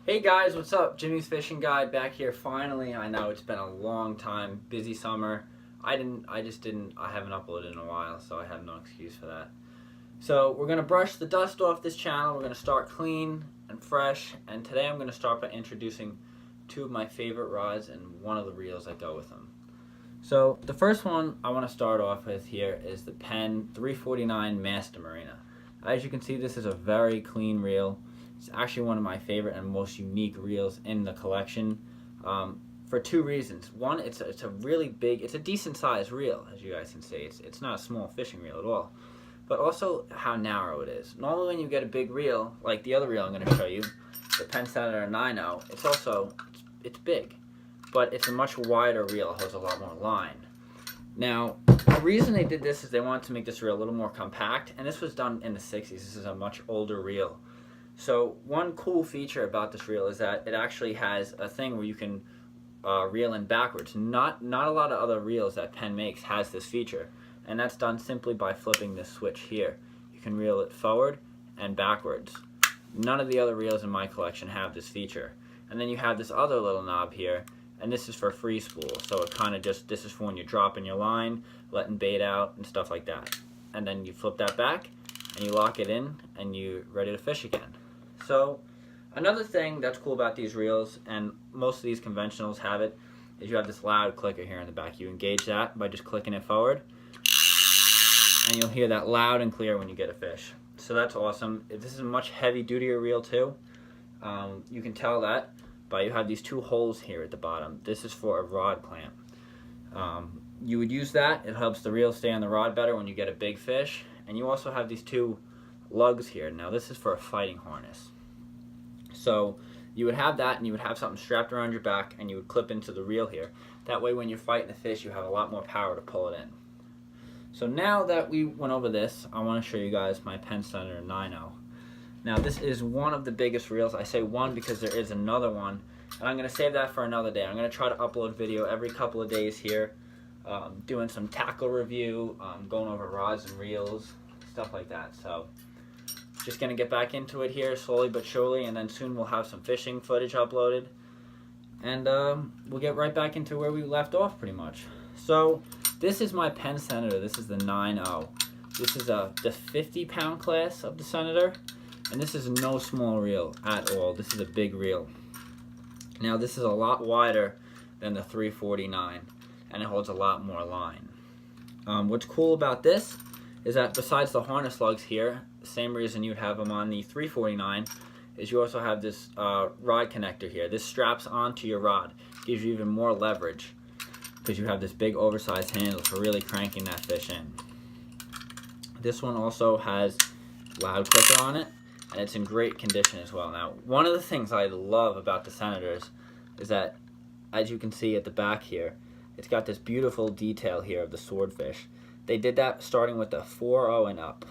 Hey guys, what's up? Jimmy's Fishing Guide back here finally. I know it's been a long time, busy summer. I haven't uploaded in a while, so I have no excuse for that. So we're gonna brush the dust off this channel. We're gonna start clean and fresh, and today I'm gonna start by introducing two of my favorite rods and one of the reels that go with them. So the first one I want to start off with here is the Penn 349 Master Marina. As you can see, this is a very clean reel. It's actually one of my favorite and most unique reels in the collection for two reasons. One, it's a really big, it's a decent sized reel, as you guys can see. It's not a small fishing reel at all, but also how narrow it is. Normally when you get a big reel, like the other reel I'm going to show you, the Penn Senator 9.0, it's big, but it's a much wider reel. It holds a lot more line. Now, the reason they did this is they wanted to make this reel a little more compact, and this was done in the 60s. This is a much older reel. So one cool feature about this reel is that it actually has a thing where you can reel in backwards. Not a lot of other reels that Penn makes has this feature, and that's done simply by flipping this switch here. You can reel it forward and backwards. None of the other reels in my collection have this feature. And then you have this other little knob here, and this is for free spool. So it kind of just, this is for when you're dropping your line, letting bait out and stuff like that. And then you flip that back and you lock it in and you're ready to fish again. So another thing that's cool about these reels, and most of these conventionals have it, is you have this loud clicker here in the back. You engage that by just clicking it forward, and you'll hear that loud and clear when you get a fish. So that's awesome. This is a much heavy-duty reel too. You can tell that by you have these two holes here at the bottom. This is for a rod clamp. You would use that. It helps the reel stay on the rod better when you get a big fish. And you also have these two lugs here. Now this is for a fighting harness. So you would have that, and you would have something strapped around your back, and you would clip into the reel here. That way when you're fighting the fish, you have a lot more power to pull it in. So now that we went over this, I want to show you guys my Penn Senator 9.0. Now this is one of the biggest reels. I say one because there is another one, and I'm going to save that for another day. I'm going to try to upload video every couple of days here, doing some tackle review, going over rods and reels, stuff like that. So just going to get back into it here slowly but surely, and then soon we'll have some fishing footage uploaded, and we'll get right back into where we left off pretty much. So this is my Penn Senator. This is the 9.0. This is the 50-pound class of the Senator, and this is no small reel at all. This is a big reel. Now this is a lot wider than the 349, and it holds a lot more line. What's cool about this is that besides the harness lugs here, the same reason you'd have them on the 349, is you also have this rod connector here. This straps onto your rod, gives you even more leverage because you have this big oversized handle for really cranking that fish in. This one also has loud clicker on it, and it's in great condition as well. Now, one of the things I love about the Senators is that, as you can see at the back here, it's got this beautiful detail here of the swordfish. They did that starting with the 4.0 and up,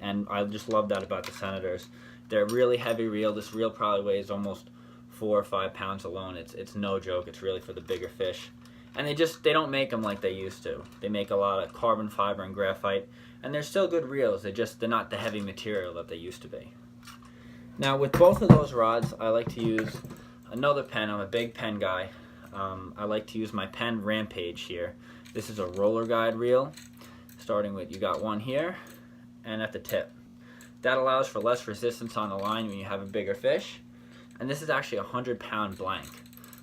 and I just love that about the Senators. They're a really heavy reel. This reel probably weighs almost 4 or 5 pounds alone. It's no joke. It's really for the bigger fish. And they don't make them like they used to. They make a lot of carbon fiber and graphite, and they're still good reels. They're not the heavy material that they used to be. Now with both of those rods, I like to use another Penn. I'm a big Penn guy. I like to use my Penn Rampage here. This is a roller guide reel. Starting with, you got one here and at the tip. That allows for less resistance on the line when you have a bigger fish. And this is actually a 100-pound blank.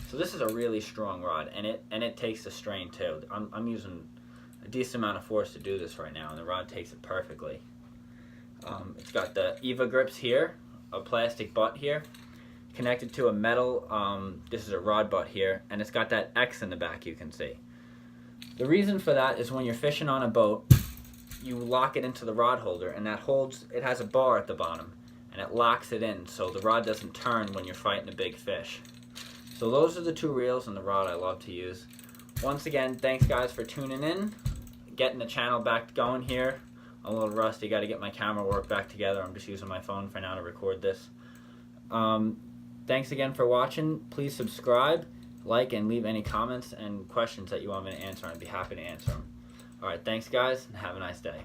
So this is a really strong rod, and it takes the strain too. I'm using a decent amount of force to do this right now, and the rod takes it perfectly. It's got the EVA grips here, a plastic butt here, connected to a metal, this is a rod butt here, and it's got that X in the back you can see. The reason for that is when you're fishing on a boat, you lock it into the rod holder, and it has a bar at the bottom, and it locks it in so the rod doesn't turn when you're fighting a big fish. So those are the two reels and the rod I love to use. Once again, thanks guys for tuning in, getting the channel back going here. I'm a little rusty, got to get my camera work back together. I'm just using my phone for now to record this. Thanks again for watching. Please subscribe, like, and leave any comments and questions that you want me to answer. I'd be happy to answer them. Alright, thanks guys, and have a nice day.